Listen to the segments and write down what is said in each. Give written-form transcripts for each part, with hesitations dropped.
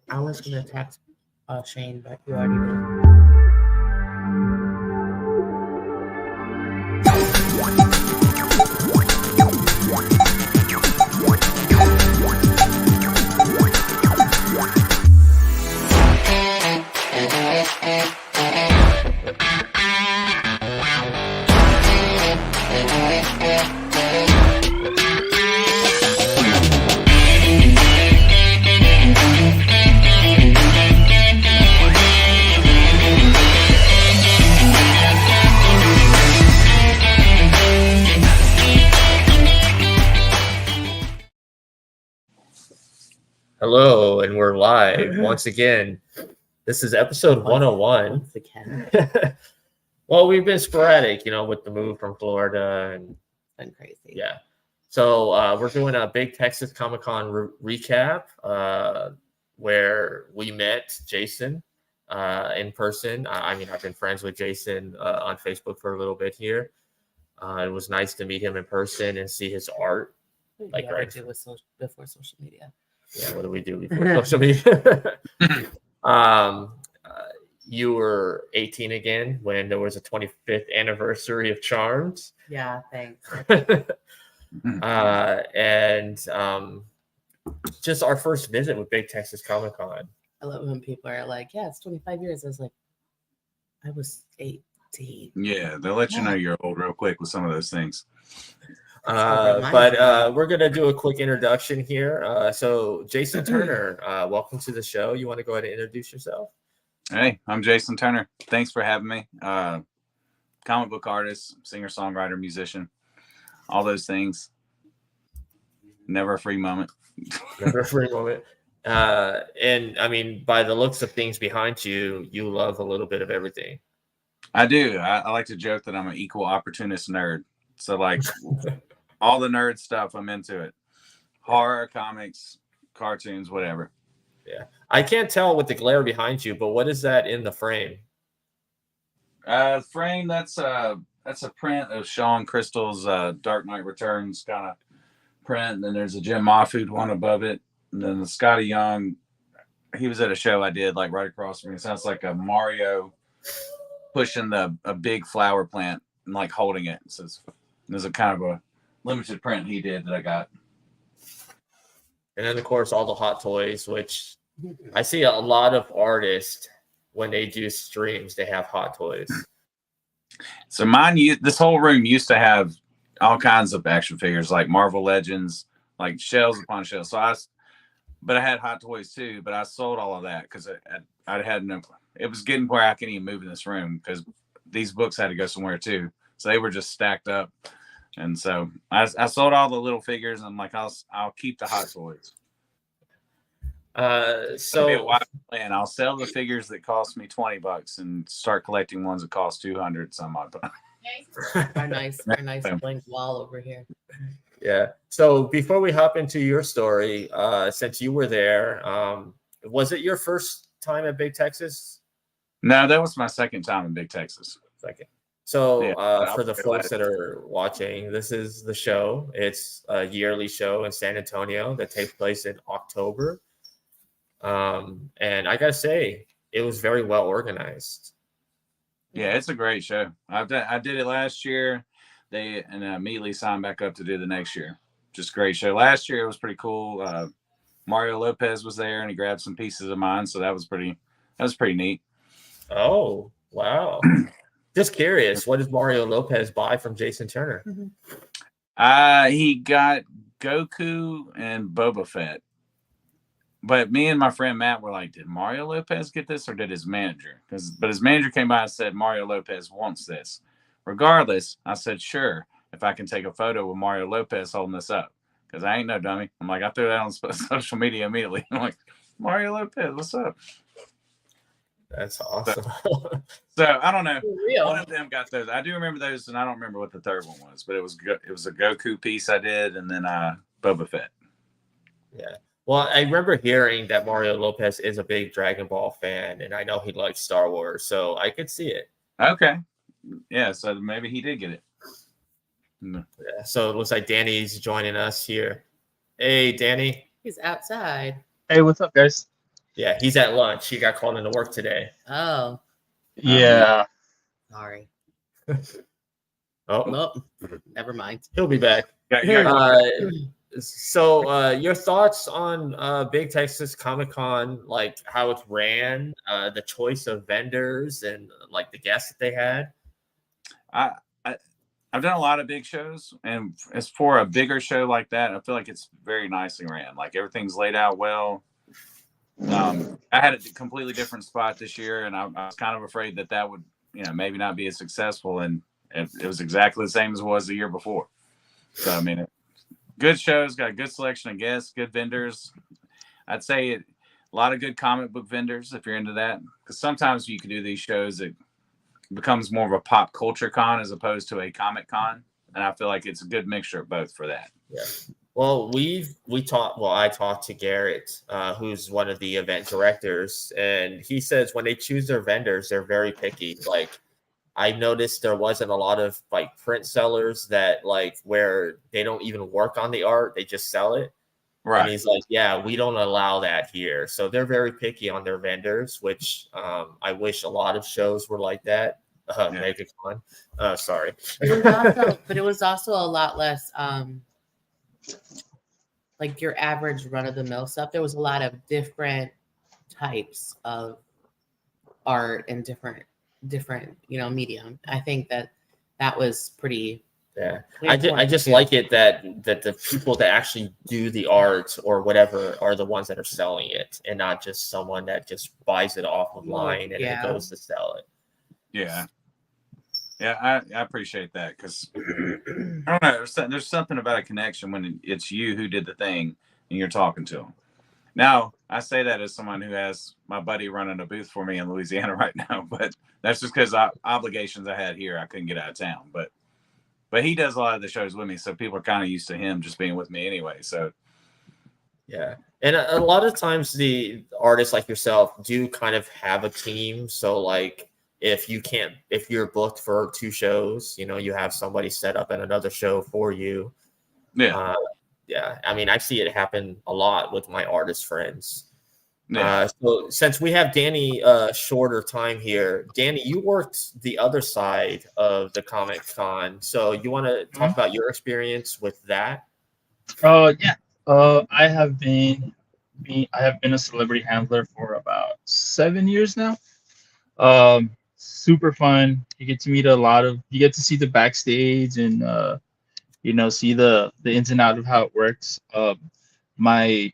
I was gonna text Shane, but you already did. Hello, and we're live once again. This is episode 101. Once again. Well, we've been sporadic, with the move from Florida and Been crazy. yeah. So we're doing a Big Texas Comicon recap where we met Jason in person. I've been friends with Jason on Facebook for a little bit here. It was nice to meet him in person and see his art. Before social media. Yeah, what do we do before social media? You were 18 again when there was a 25th anniversary of Charmed. Yeah, thanks. Just our first visit with Big Texas Comicon. I love when people are like, "Yeah, it's 25 years." I was like, I was 18. Yeah, they'll let you know you're old real quick with some of those things. But we're going to do a quick introduction here. So Jason Turner, welcome to the show. You want to go ahead and introduce yourself? Hey, I'm Jason Turner. Thanks for having me. Comic book artist, singer, songwriter, musician, all those things. Never a free moment. Never a free moment. And I mean, by the looks of things behind you, you love a little bit of everything. I do. I like to joke that I'm an equal opportunist nerd. So like all the nerd stuff, I'm into it. Horror, comics, cartoons, whatever. Yeah. I can't tell with the glare behind you, but what is that in the frame? Frame, that's a print of Sean Crystal's Dark Knight Returns kind of print. And then there's a Jim Mahfood one above it. And then the Scotty Young, he was at a show I did like right across from me. It sounds like a Mario pushing a big flower plant and like holding it. So there's a kind of a limited print he did that I got. And then of course all the Hot Toys, which I see a lot of artists when they do streams, they have Hot Toys. So this whole room used to have all kinds of action figures like Marvel Legends, like shelves upon shelves. But I had Hot Toys too, but I sold all of that because I had no. It was getting where I couldn't even move in this room because these books had to go somewhere too. So they were just stacked up. And so I sold all the little figures. And I'm like, I'll keep the Hot Toys. So I'll sell the figures that cost me $20 and start collecting ones that cost $200 some odd. Our nice blank wall over here. Yeah. So before we hop into your story, since you were there, was it your first time at Big Texas? No, that was my second time in Big Texas. Second. So for the folks that are watching, this is the show. It's a yearly show in San Antonio that takes place in October. And I got to say, it was very well organized. Yeah, it's a great show. I did it last year. They immediately signed back up to do the next year. Just a great show. Last year it was pretty cool. Mario Lopez was there and he grabbed some pieces of mine, so that was pretty neat. Oh, wow. Just curious, what did Mario Lopez buy from Jason Turner? He got Goku and Boba Fett. But me and my friend Matt were like, did Mario Lopez get this or did his manager? But his manager came by and said Mario Lopez wants this. Regardless, I said, sure, if I can take a photo with Mario Lopez holding this up. Because I ain't no dummy. I'm like, I threw that on social media immediately. I'm like, Mario Lopez, what's up? That's awesome. So I don't know. One of them got those. I do remember those, and I don't remember what the third one was. But it was a Goku piece I did, and then Boba Fett. Yeah. Well, I remember hearing that Mario Lopez is a big Dragon Ball fan, and I know he likes Star Wars, so I could see it. Okay. Yeah, so maybe he did get it. Yeah, so it looks like Danny's joining us here. Hey, Danny. He's outside. Hey, what's up, guys? Yeah, he's at lunch. He got called into work today. Oh, Yeah. sorry. Oh, Nope. Never mind. he'll be back. So your thoughts on Big Texas Comicon, like how it ran, the choice of vendors and like the guests that they had? I've done a lot of big shows, and as for a bigger show like that, I feel like it's very nicely ran. Like everything's laid out well. I had a completely different spot this year, and I was kind of afraid that would, maybe not be as successful, and it was exactly the same as it was the year before. So I mean, good shows, got a good selection of guests, good vendors. I'd say a lot of good comic book vendors if you're into that, because sometimes you can do these shows that becomes more of a pop culture con as opposed to a comic con, and I feel like it's a good mixture of both for that. Yeah. Well, I talked to Garrett, who's one of the event directors, and he says when they choose their vendors, they're very picky. Like I noticed there wasn't a lot of like print sellers that like where they don't even work on the art, they just sell it. Right. And he's like, yeah, we don't allow that here. So they're very picky on their vendors, which I wish a lot of shows were like that. MegaCon. Sorry. But it was also a lot less like your average run-of-the-mill stuff. There was a lot of different types of art and different medium. I think that was pretty. Yeah, I just like it that the people that actually do the art or whatever are the ones that are selling it, and not just someone that just buys it off of line and it goes to sell it. Yeah, I appreciate that, because I don't know, there's something about a connection when it's you who did the thing and you're talking to them. Now, I say that as someone who has my buddy running a booth for me in Louisiana right now, but that's just because obligations I had here, I couldn't get out of town, but he does a lot of the shows with me, so people are kind of used to him just being with me anyway. So, yeah. And a lot of times the artists like yourself do kind of have a team. So like if you're booked for 2 shows, you have somebody set up at another show for you. Yeah. Yeah. I mean, I see it happen a lot with my artist friends. Yeah. So since we have Danny shorter time here, Danny, you worked the other side of the Comic Con. So you want to talk about your experience with that? Yeah. I have been a celebrity handler for about 7 years now. Super fun. You get to meet you get to see the backstage and see the ins and outs of how it works. My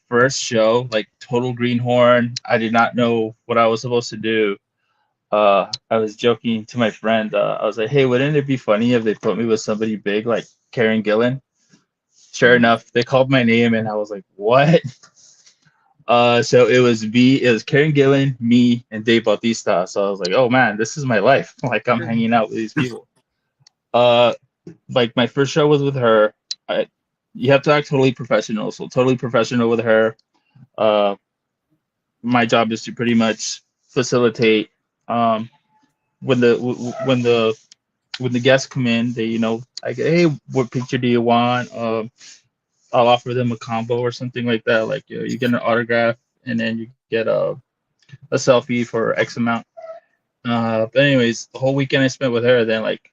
first show, like total greenhorn, I did not know what I was supposed to do. I was joking to my friend. I was like, "Hey, wouldn't it be funny if they put me with somebody big like Karen Gillan?" Sure enough, they called my name, and I was like, "What?" So it was Karen Gillan, me, and Dave Bautista. So I was like, "Oh man, this is my life!" Like I'm hanging out with these people. Like my first show was with her. You have to act totally professional. So totally professional with her. My job is to pretty much facilitate. When the guests come in, they like, hey, what picture do you want? I'll offer them a combo or something like that. Like you get an autograph and then you get a selfie for X amount. But anyways, the whole weekend I spent with her. Then like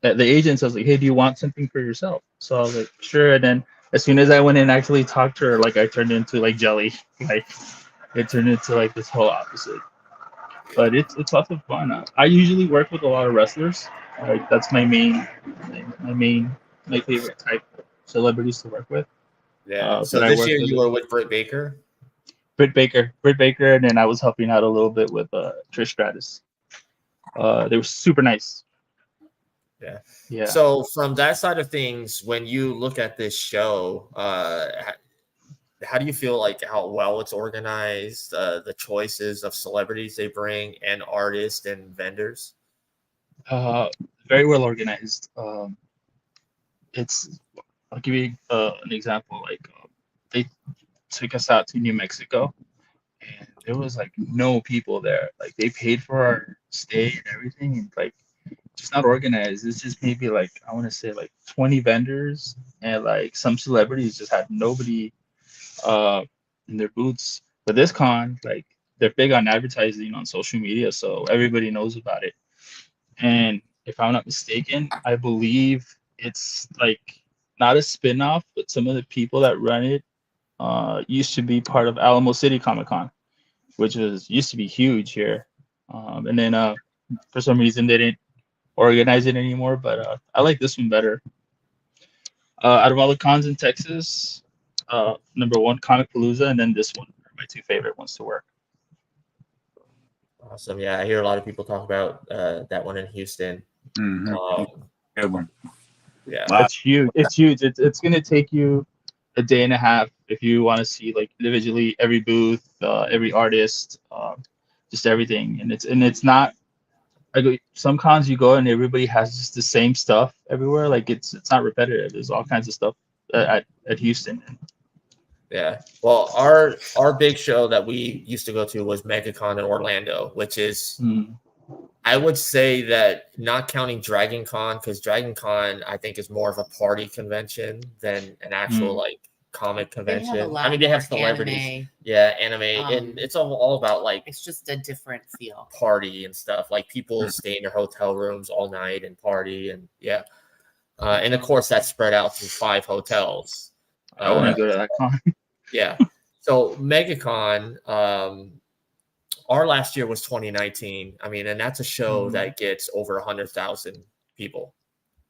the agent was like, hey, do you want something for yourself? So I was like, sure. And then as soon as I went in and actually talked to her, like I turned into like jelly. Like it turned into like this whole opposite. But it's lots of fun. I usually work with a lot of wrestlers. Like that's my favorite type of celebrities to work with. Yeah. So this year you were with Britt Baker. Britt Baker, and then I was helping out a little bit with Trish Stratus. They were super nice. Yeah. Yeah. So from that side of things, when you look at this show, how do you feel like how well it's organized, the choices of celebrities they bring, and artists and vendors? Very well organized. I'll give you an example. Like they took us out to New Mexico, and there was like no people there. Like they paid for our stay and everything, and like just not organized. It's just maybe like I want to say like 20 vendors, and like some celebrities just had nobody in their booths. But this con, like, they're big on advertising on social media, so everybody knows about it. And if I'm not mistaken, I believe it's like not a spin-off, but some of the people that run it used to be part of Alamo City Comic Con, which used to be huge here. And then for some reason they didn't organize it anymore, but I like this one better. Out of all the cons in Texas, number one, Comic Palooza, and then this one are my two favorite ones to work. Awesome. Yeah, I hear a lot of people talk about that one in Houston. Good one. Yeah, It's huge. It's huge. It's gonna take you a day and a half if you want to see like individually every booth, every artist, just everything. And it's not like some cons you go and everybody has just the same stuff everywhere. Like it's not repetitive. There's all kinds of stuff at Houston. yeah. Well, our big show that we used to go to was MegaCon in Orlando, which is I would say that not counting Dragon Con, because Dragon Con I think is more of a party convention than an actual like comic convention. I mean, they have celebrities, anime, and it's all about like it's just a different feel, party and stuff. Like people stay in their hotel rooms all night and party, and and of course that's spread out through 5 hotels. I want to go to that con. Yeah. So MegaCon, our last year was 2019. I mean, and that's a show that gets over 100,000 people.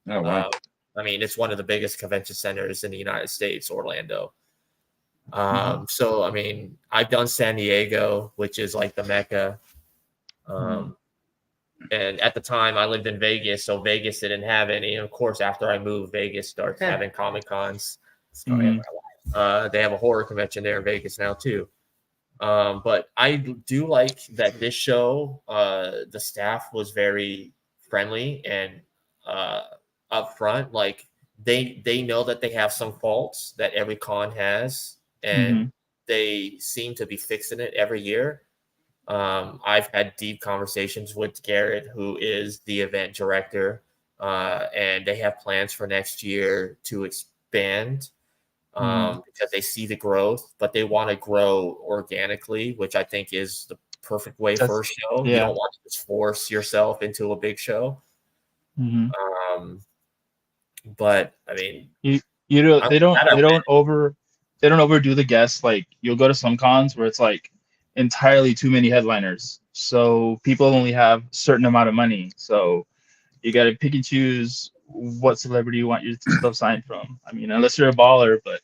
Oh, wow. I mean, it's one of the biggest convention centers in the United States, Orlando. So, I mean, I've done San Diego, which is like the Mecca. And at the time, I lived in Vegas, so Vegas didn't have any. And of course, after I moved, Vegas starts having Comic Cons. They have a horror convention there in Vegas now, too. But I do like that this show, the staff was very friendly and upfront. Like they know that they have some faults that every con has, and they seem to be fixing it every year. I've had deep conversations with Garrett, who is the event director, and they have plans for next year to expand. Because they see the growth, but they want to grow organically, which I think is the perfect way for a show. You don't want to just force yourself into a big show. But I mean, they don't overdo the guests. Like you'll go to some cons where it's like entirely too many headliners, so people only have a certain amount of money. So you got to pick and choose what celebrity you want your stuff signed from. I mean, unless you're a baller, but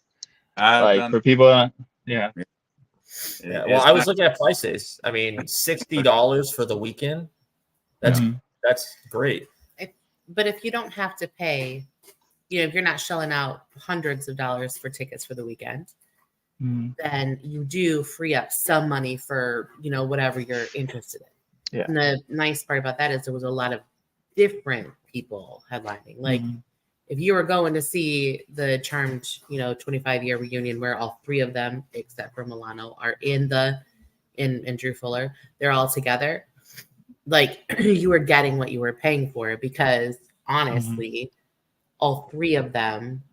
for people, Well, I was looking at prices. I mean, $60 for the weekend. That's great. But if you don't have to pay, if you're not shelling out hundreds of dollars for tickets for the weekend, then you do free up some money for whatever you're interested in. And the nice part about that is there was a lot of different people headlining. Like if you were going to see the Charmed 25-year reunion, where all 3 of them except for Milano are in Drew Fuller, they're all together, like you were getting what you were paying for, because honestly all 3 of them,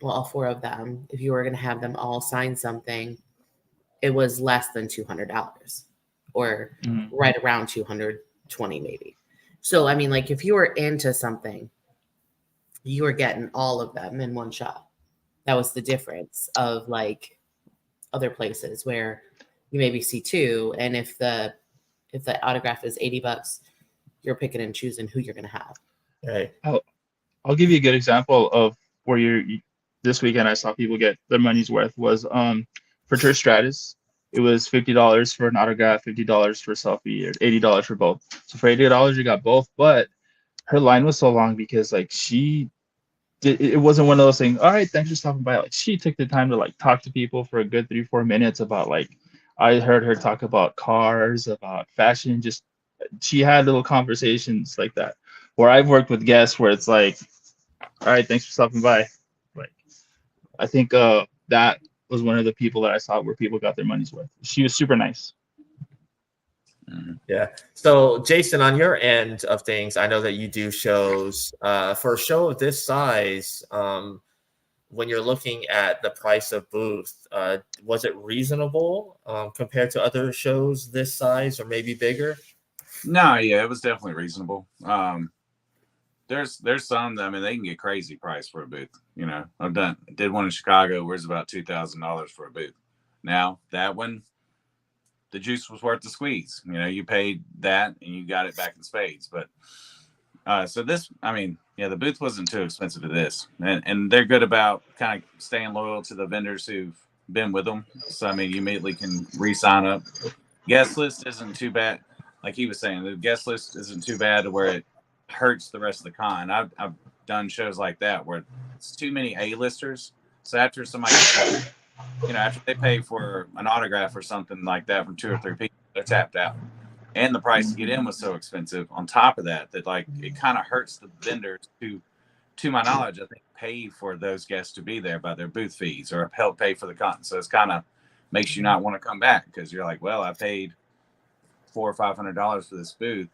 well, all 4 of them, if you were going to have them all sign something, it was less than $200 or right around 220 maybe. So I mean, like if you were into something, you were getting all of them in one shot. That was the difference of like other places where you maybe see 2, and if the autograph is $80, you're picking and choosing who you're going to have. Right. I'll give you a good example of where this weekend I saw people get their money's worth was for Trish Stratus. It was $50 for an autograph, $50 for a selfie, or $80 for both. So for $80, you got both. But her line was so long because like it wasn't one of those things. All right, thanks for stopping by. Like she took the time to like talk to people for a good 3-4 minutes about like, I heard her talk about cars, about fashion. Just she had little conversations like that. Where I've worked with guests where it's like, all right, thanks for stopping by. Like I think that was one of the people that I saw where people got their money's worth. She was super nice. Yeah. So Jason, on your end of things, I know that you do shows. For a show of this size, when you're looking at the price of booth, was it reasonable compared to other shows this size or maybe bigger? No, yeah, it was definitely reasonable. There's some that, I mean, they can get crazy price for a booth. You know, did one in Chicago where it's about $2,000 for a booth. Now that one, the juice was worth the squeeze. You know, you paid that and you got it back in spades. But so this, I mean, yeah, the booth wasn't too expensive to this, and they're good about kind of staying loyal to the vendors who've been with them. So I mean, you immediately can re-sign up. Guest list isn't too bad. Like he was saying, the guest list isn't too bad to where it hurts the rest of the con. I've done shows like that where it's too many A-listers. So after somebody, you know, after they pay for an autograph or something like that from 2 or 3 people, they're tapped out. And the price to get in was so expensive. On top of that, like it kind of hurts the vendors who, to my knowledge, I think pay for those guests to be there by their booth fees or help pay for the con. So it's kind of makes you not want to come back because you're like, well, I paid $400 or $500 for this booth,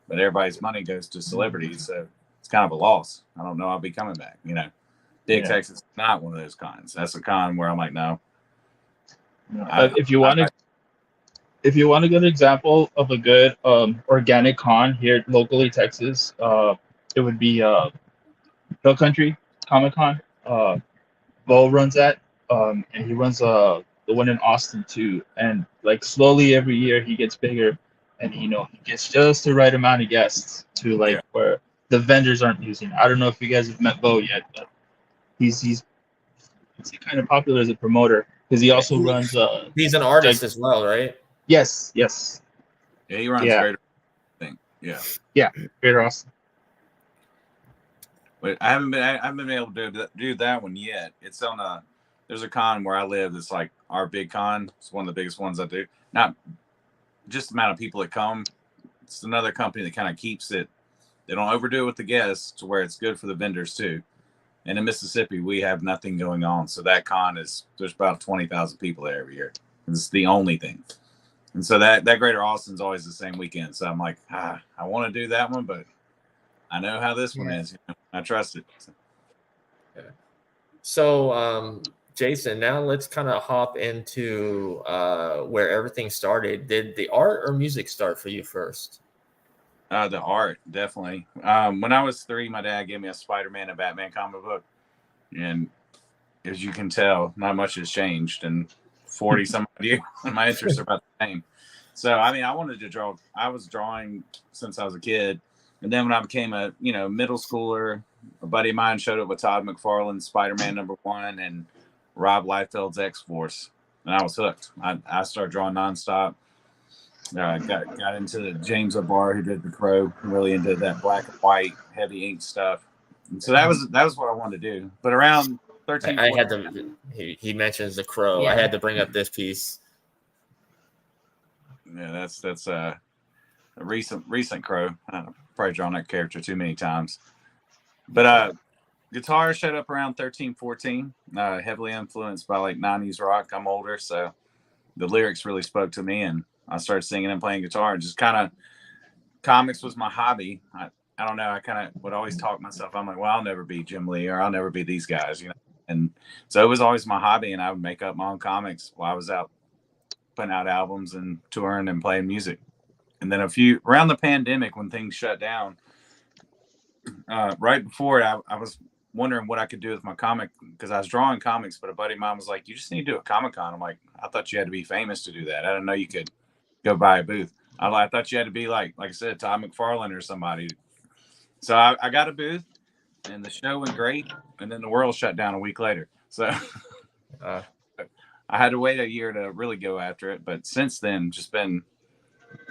but everybody's money goes to celebrities, so it's kind of a loss. I don't know I'll be coming back. You know, Big Texas is not one of those cons. That's a con where I'm like, no. If you want a good example of a good organic con here locally, Texas, it would be Hill Country Comicon. Bo runs that, and he runs the one in Austin too. And like slowly every year he gets bigger, and he gets just the right amount of guests to where the vendors aren't using. I don't know if you guys have met Bo yet, but he's kind of popular as a promoter because he also runs. He's an artist as well, right? Yes. Yeah, he runs Greater. I think. Yeah, Greater Austin. But I haven't been able to do that one yet. It's on there's a con where I live. It's like our big con. It's one of the biggest ones I do. Not just the amount of people that come. It's another company that kind of keeps it. They don't overdo it with the guests to where it's good for the vendors too. And in Mississippi, we have nothing going on. So that con there's about 20,000 people there every year. It's the only thing. And so that Greater Austin's always the same weekend. So I'm like, I want to do that one, but I know how this one is. You know? I trust it. So Jason, now let's kind of hop into where everything started. Did the art or music start for you first? The art, definitely. When I was 3, my dad gave me a Spider-Man and Batman comic book. And as you can tell, not much has changed in 40 some odd years. My interests are about the same. So, I mean, I wanted to draw. I was drawing since I was a kid. And then when I became a, middle schooler, a buddy of mine showed up with Todd McFarlane's Spider-Man #1 and Rob Liefeld's X-Force. And I was hooked. I started drawing nonstop. Got into the James O'Barr, who did The Crow, really into that black and white, heavy ink stuff. And so that was what I wanted to do. But around 13, I had to. He mentions The Crow. Yeah. I had to bring up this piece. Yeah, that's a recent Crow. I've probably drawn that character too many times. But guitar showed up around 13, 14. Heavily influenced by like 90s rock. I'm older, so the lyrics really spoke to me, and I started singing and playing guitar. And just kind of comics was my hobby. I don't know. I kind of would always talk myself. I'm like, well, I'll never be Jim Lee, or I'll never be these guys, And so it was always my hobby, and I would make up my own comics while I was out putting out albums and touring and playing music. And then around the pandemic when things shut down, right before it, I was wondering what I could do with my comic because I was drawing comics, but a buddy of mine was like, you just need to do a Comic-Con. I'm like, I thought you had to be famous to do that. I didn't know you could go buy a booth. I thought you had to be like I said, Todd McFarlane or somebody. So I got a booth, and the show went great, and then the world shut down a week later. So I had to wait a year to really go after it. But since then,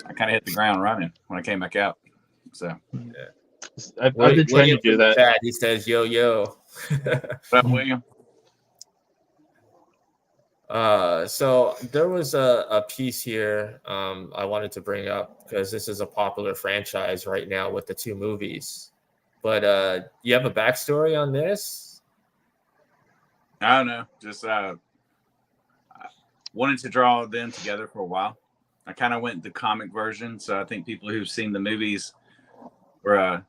I kind of hit the ground running when I came back out. So I've been trying to do that. Chat, he says, yo. What's up, William? So there was a piece here I wanted to bring up because this is a popular franchise right now with the 2 movies. But you have a backstory on this? I don't know. Just I wanted to draw them together for a while. I kind of went the comic version, so I think people who've seen the movies were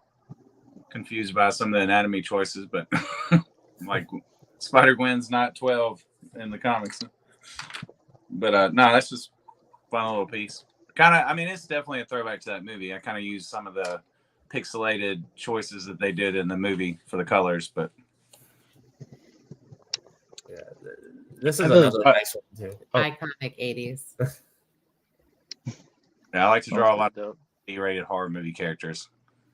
confused by some of the anatomy choices, but like Spider-Gwen's not 12 in the comics. But no, that's just a fun little piece. Kind of, I mean, it's definitely a throwback to that movie. I kind of used some of the pixelated choices that they did in the movie for the colors, but Yeah, this is I thought it was- another nice one too. Oh. Iconic 80s. yeah, I like to draw a lot of Dope. E-rated horror movie characters.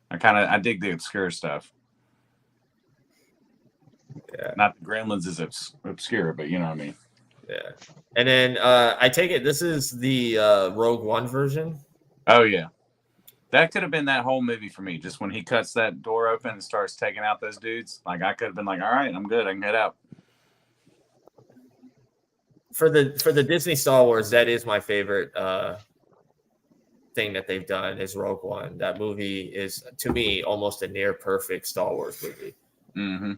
I dig the obscure stuff. Yeah. Not the Gremlins is obscure, but you know what I mean. Yeah. And then I take it this is the Rogue One version. Oh yeah, that could have been that whole movie for me. Just when he cuts that door open and starts taking out those dudes, like I could have been like, all right, I'm good, I can head out. For the Disney Star Wars, that is my favorite thing that they've done is Rogue One. That movie is to me almost a near perfect Star Wars movie. Mm-hmm.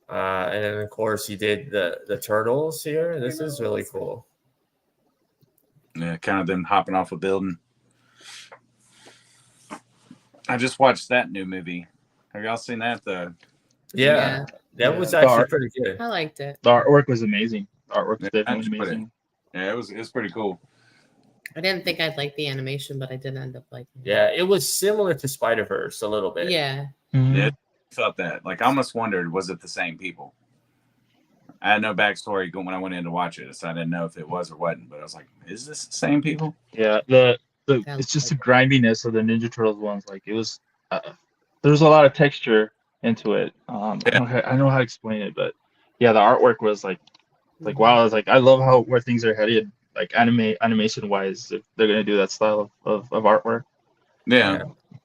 And then of course you did the turtles here. This is really cool. Yeah, kind of them hopping off a building. I just watched that new movie. Have y'all seen that? Yeah, that was Yeah. actually Dark. pretty good. I liked it. The artwork was amazing. The artwork was Yeah, definitely I put it- amazing. Yeah, it was pretty cool. I didn't think I'd like the animation, but I did end up liking it. Yeah, it was similar to Spider-Verse a little bit. Yeah. Mhm. Yeah. Felt that. Like I almost wondered, was it the same people? I had no backstory when I went in to watch it, so I didn't know if it was or wasn't. But I was like, is this the same people? Yeah, the Sounds it's just the like grindiness of the Ninja Turtles ones. Like it was, there was a lot of texture into it. I don't know how to explain it, but yeah, the artwork was like wow. I was like, I love how where things are headed, like animation wise. If they're gonna do that style of artwork. Yeah.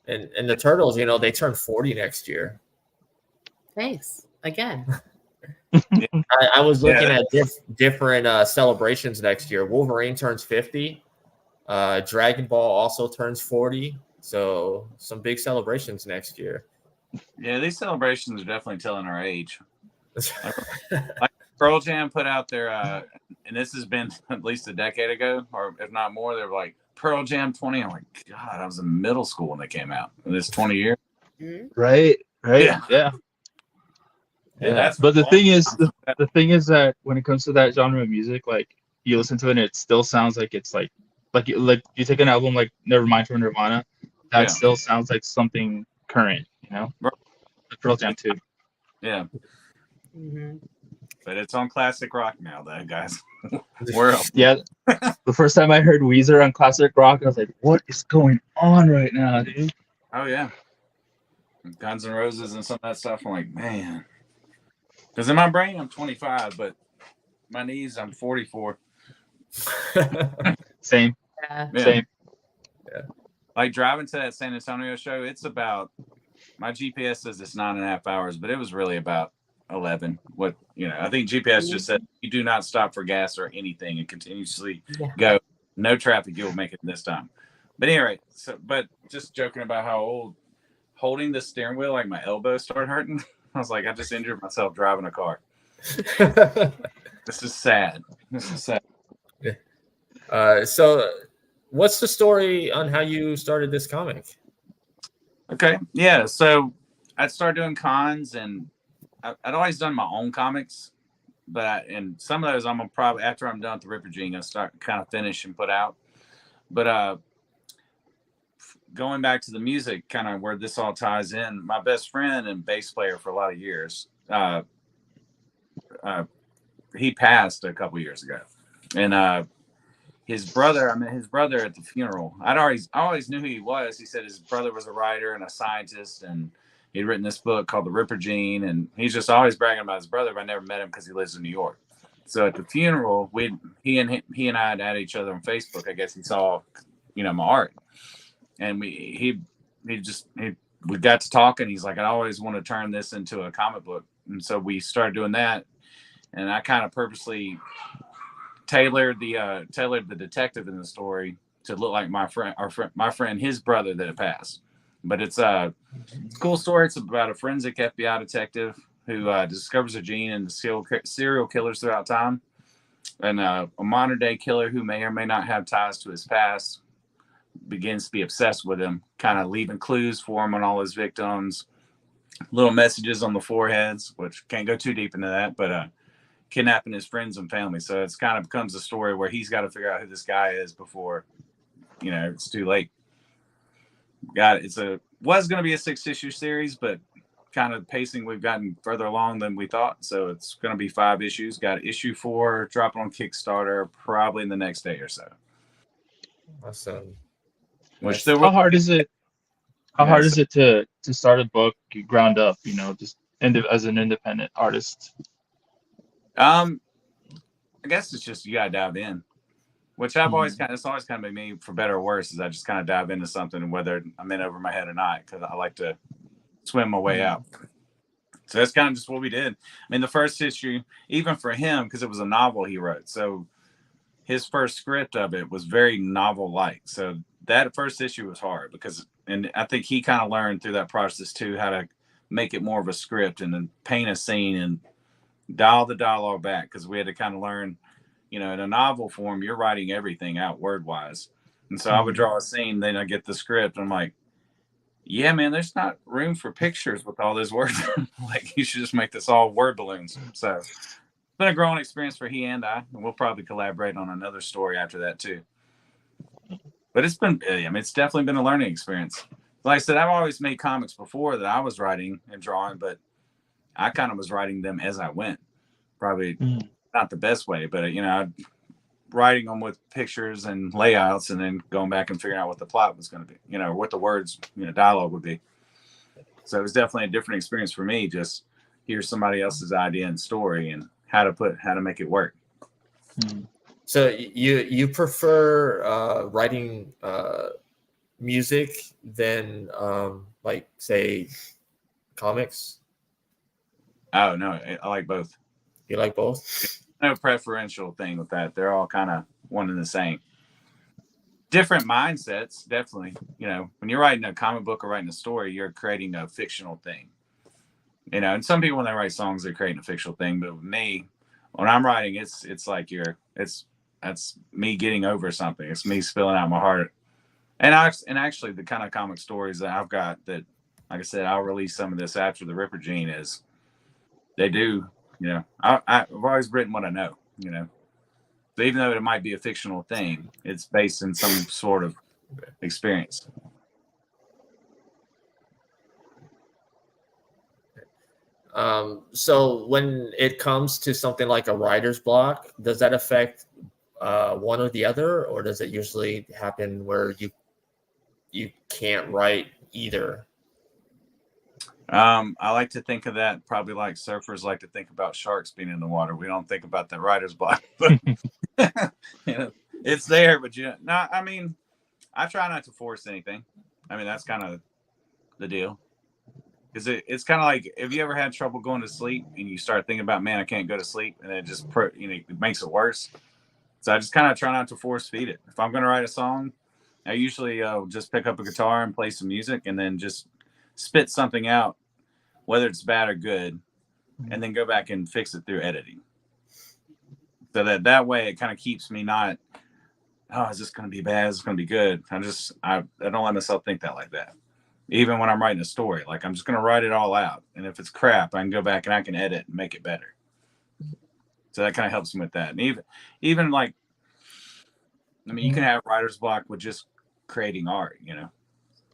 And the turtles, they turn 40 next year. Thanks again. I was looking Yeah. at different celebrations next year. Wolverine turns 50. Dragon Ball also turns 40. So some big celebrations next year. Yeah, these celebrations are definitely telling our age. Like Pearl Jam put out their, and this has been at least a decade ago, or if not more. They're like Pearl Jam 20. I'm like, God, I was in middle school when they came out. And it's 20 years. Mhm. Right. Yeah. Yeah. Yeah, that's But the what- thing is, the thing is that when it comes to that genre of music, like you listen to it, and it still sounds like it's like you take an album like Nevermind from Nirvana, that Yeah. still sounds like something current, Right. The Pearl Jam too. Yeah, Mhm. but it's on classic rock now, though, guys. Where else? Yeah. The first time I heard Weezer on classic rock, I was like, "What is going on right now, dude?" Oh yeah, Guns N' Roses and some of that stuff. I'm like, man, because in my brain I'm 25, but my knees I'm 44. Same. Yeah. Yeah. Same. Like driving to that San Antonio show, it's about, my GPS says it's 9.5 hours, but it was really about 11. I think GPS just said you do not stop for gas or anything and continuously Yeah. go. No traffic, you'll make it this time. But anyway, but just joking about how old, holding the steering wheel, like my elbows started hurting. I was like, I just injured myself driving a car. This is sad. So what's the story on how you started this comic? Okay. Yeah. So I started doing cons, and I'd always done my own comics, and some of those I'm gonna probably, after I'm done with the Ripper Gene, gonna start kind of finish and put out. But going back to the music, kind of where this all ties in, my best friend and bass player for a lot of years, he passed a couple years ago, and his brother at the funeral, I always knew who he was. He said his brother was a writer and a scientist, and he'd written this book called The Ripper Gene, and he's just always bragging about his brother, but I never met him because he lives in New York. So at the funeral, he and I had at each other on Facebook. I guess he saw, my art, and we got to talking. He's like, I always want to turn this into a comic book, and so we started doing that. And I kind of purposely tailored the detective in the story to look like my friend, his brother that had passed. But it's a cool story. It's about a forensic FBI detective who discovers a gene in the serial killers throughout time, and a modern day killer who may or may not have ties to his past begins to be obsessed with him, kind of leaving clues for him on all his victims. little messages on the foreheads, which can't go too deep into that, but kidnapping his friends and family. So it's kind of becomes a story where he's got to figure out who this guy is before, it's too late. Was going to be a 6-issue series, but kind of pacing, we've gotten further along than we thought. So it's going to be 5 issues. Got issue 4 dropping on Kickstarter probably in the next day or so. Awesome. Which How hard is it? How hard is it to start a book ground up? Just as an independent artist. I guess it's just you gotta dive in, which I've always it's always kind of been me, for better or worse, is I just kind of dive into something, whether I'm in over my head or not, because I like to swim my way out. So that's kind of just what we did. I mean, the first issue, even for him, because it was a novel he wrote, so his first script of it was very novel-like. So that first issue was hard and I think he kind of learned through that process too how to make it more of a script and then paint a scene and dial the dialogue back, because we had to kind of learn, in a novel form, you're writing everything out word-wise. And so I would draw a scene, then I get the script, and I'm like, yeah, man, there's not room for pictures with all those words. Like, you should just make this all word balloons. So it's been a growing experience for he and I, and we'll probably collaborate on another story after that too. But it's definitely been a learning experience. Like I said, I've always made comics before that I was writing and drawing, but I kind of was writing them as I went. Probably not the best way, but writing them with pictures and layouts, and then going back and figuring out what the plot was going to be, what the words, dialogue would be. So it was definitely a different experience for me. Just hear somebody else's idea and story and how to make it work. So you prefer writing music than like, say, comics? Oh no, I like both. You like both? No preferential thing with that. They're all kind of one and the same. Different mindsets, definitely. When you're writing a comic book or writing a story, you're creating a fictional thing. And some people, when they write songs, they're creating a fictional thing. But with me, when I'm writing, it's like that's me getting over something. It's me spilling out my heart. And actually, the kind of comic stories that I've got that, like I said, I'll release some of this after the Ripper Gene is. They do, I've always written what I know, So even though it might be a fictional thing, it's based in some sort of experience. So when it comes to something like a writer's block, does that affect one or the other, or does it usually happen where you can't write either? I like to think of that probably like surfers like to think about sharks being in the water. We don't think about the writer's block, but it's there. But I mean, I try not to force anything. I mean, that's kind of the deal. Because it's kind of like, have you ever had trouble going to sleep and you start thinking about, man, I can't go to sleep, and it just it makes it worse. So I just kind of try not to force feed it. If I'm going to write a song, I usually just pick up a guitar and play some music, and then just spit something out, whether it's bad or good, and then go back and fix it through editing. So that way it kind of keeps me not, is this going to be bad? Is this going to be good? I don't let myself think that like that. Even when I'm writing a story, like, I'm just going to write it all out. And if it's crap, I can go back and I can edit and make it better. So that kind of helps me with that. And even like, I mean, you can have writer's block with just creating art,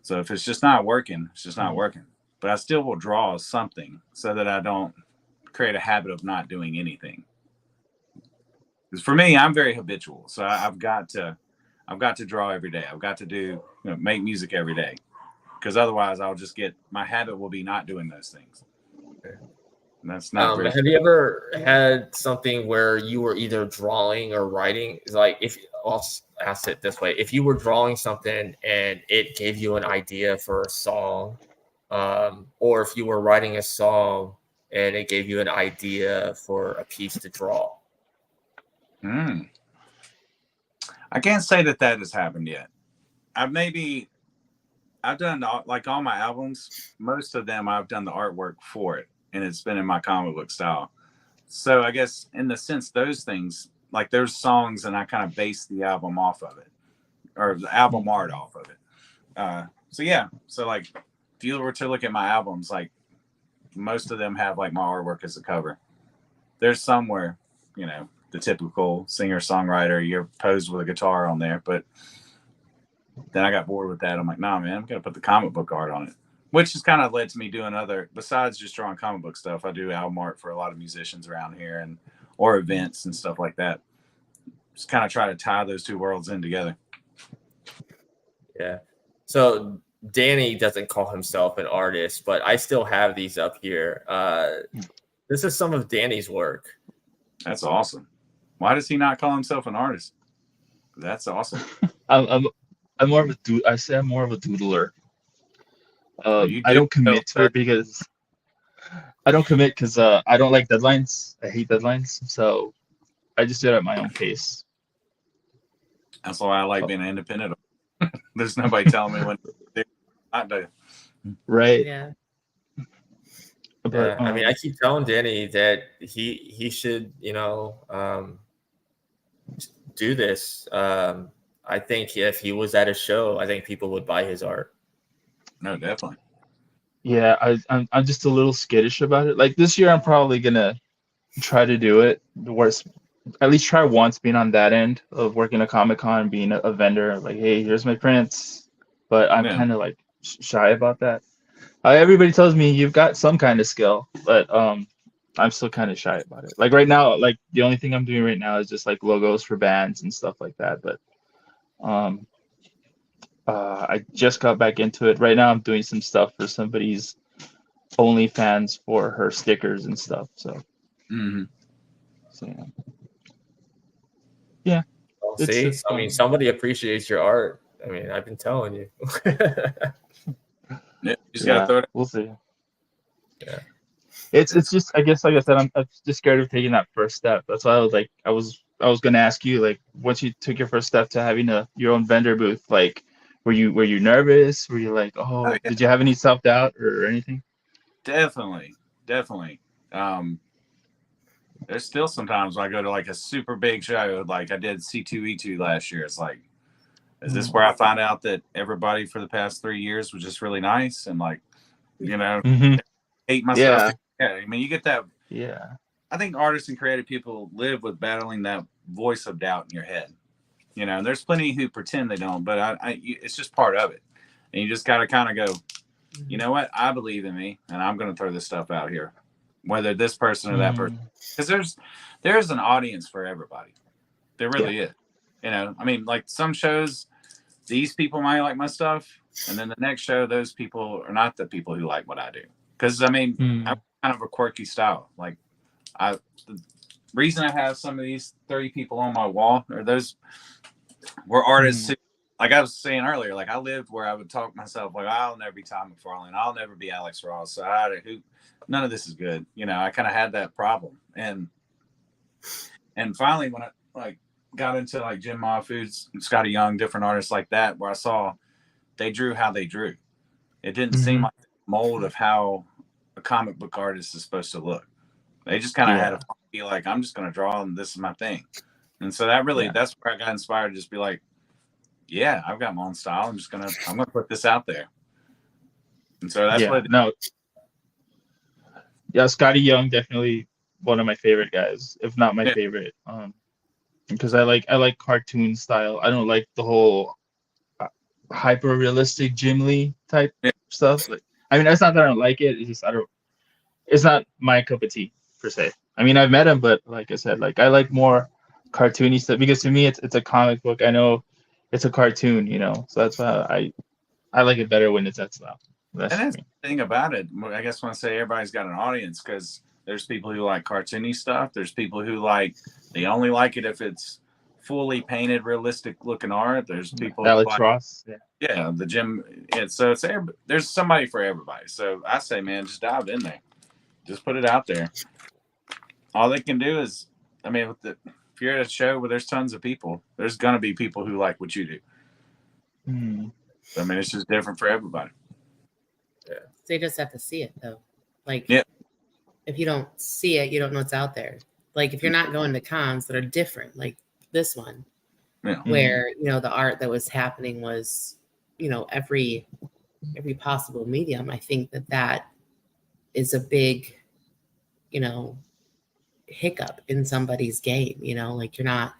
So if it's just not working, it's just not working. But I still will draw something so that I don't create a habit of not doing anything. Because for me, I'm very habitual. So I've got to draw every day. I've got to do, make music every day. Because otherwise I'll just my habit will be not doing those things. And that's not very. Have you ever had something where you were either drawing or writing? Like, I'll ask it this way: if you were drawing something and it gave you an idea for a song, or if you were writing a song and it gave you an idea for a piece to draw. I can't say that has happened yet. I've done like all my albums, most of them I've done the artwork for it, and it's been in my comic book style. So I guess in the sense, those things, like, there's songs and I kind of base the album off of it, or the album art off of it. So yeah, so like if you were to look at my albums, like most of them have like my artwork as a cover. There's somewhere, the typical singer-songwriter, you're posed with a guitar on there, but then I got bored with that. I'm like, nah, man, I'm gonna put the comic book art on it, which has kind of led to me doing other, besides just drawing comic book stuff. I do album art for a lot of musicians around here or events and stuff like that. Just kind of try to tie those two worlds in together. Yeah. So Danny doesn't call himself an artist, but I still have these up here. This is some of Danny's work. That's awesome. Why does he not call himself an artist? That's awesome. I'm more of a I say I'm more of a doodler. I don't commit to it because I don't like deadlines. I hate deadlines, so I just do it at my own pace. That's why I like being independent. There's nobody telling me when to not do. Right. Yeah. But I mean, I keep telling Danny that he should, do this. I think if he was at a show, I think people would buy his art. No, definitely. yeah, I'm just a little skittish about it. Like this year, I'm probably gonna try to do it. The worst, at least try once being on that end of working a Comic-Con, being a vendor. Like, hey, here's my prints. But I'm kind of like shy about that. Everybody tells me you've got some kind of skill, but I'm still kind of shy about it. Like right now, like the only thing I'm doing right now is just like logos for bands and stuff like that. But I just got back into it. Right now, I'm doing some stuff for somebody's OnlyFans for her stickers and stuff. So, so yeah. Well, see, I mean, somebody appreciates your art. I mean, I've been telling you. Yeah, you just gotta throw it. We'll see. Yeah. It's just, I guess, like I said, I'm just scared of taking that first step. That's why I was like, I was gonna ask you, like, once you took your first step to having your own vendor booth, like, were you nervous? Were you like, oh yeah. Did you have any self-doubt or anything? Definitely. There's still sometimes when I go to like a super big show, like I did C2E2 last year. It's like, is this where I find out that everybody for the past 3 years was just really nice and like, hate myself? Yeah. I mean, you get that. Yeah. I think artists and creative people live with battling that voice of doubt in your head. There's plenty who pretend they don't, but it's just part of it. And you just got to kind of go, you know what? I believe in me and I'm going to throw this stuff out here, whether this person or that person, because there's an audience for everybody. There really is. I mean, like some shows, these people might like my stuff. And then the next show, those people are not the people who like what I do. Because I mean, I'm kind of a quirky style. Like the reason I have some of these 30 people on my wall are those were artists who, like I was saying earlier, like I lived where I would talk myself like, I'll never be Tom McFarlane, I'll never be Alex Ross, so none of this is good. I kind of had that problem, and finally when I like got into like Jim Ma Foods, Scotty Young, different artists like that, where I saw they drew how they drew. It didn't seem like the mold of how a comic book artist is supposed to look. They just kind of had to be like, I'm just going to draw and this is my thing. And so that's where I got inspired to just be like, yeah, I've got my own style. I'm going to put this out there. And so that's what. Yeah, Scotty Young, definitely one of my favorite guys, if not my favorite. Because I like cartoon style. I don't like the whole hyper realistic Jim Lee type stuff. Like, I mean, that's not that I don't like it. It's just it's not my cup of tea per se. I mean, I've met him, but like I said, like I like more cartoony stuff because to me it's a comic book. I know it's a cartoon, so that's why I like it better when it's that style. That's the thing about it. I guess when I say everybody's got an audience, because there's people who like cartoony stuff. There's people who they only like it if it's fully painted, realistic looking art. There's people Alex Ross. Yeah, the gym. So there's somebody for everybody. So I say, man, just dive in there. Just put it out there. All they can do is, I mean, if you're at a show where there's tons of people, there's going to be people who like what you do. So, I mean, it's just different for everybody. Yeah. They just have to see it, though. Like, if you don't see it, you don't know it's out there. Like, if you're not going to cons that are different, like this one, where, the art that was happening was, every possible medium, I think that is a big, hiccup in somebody's game. Like you're not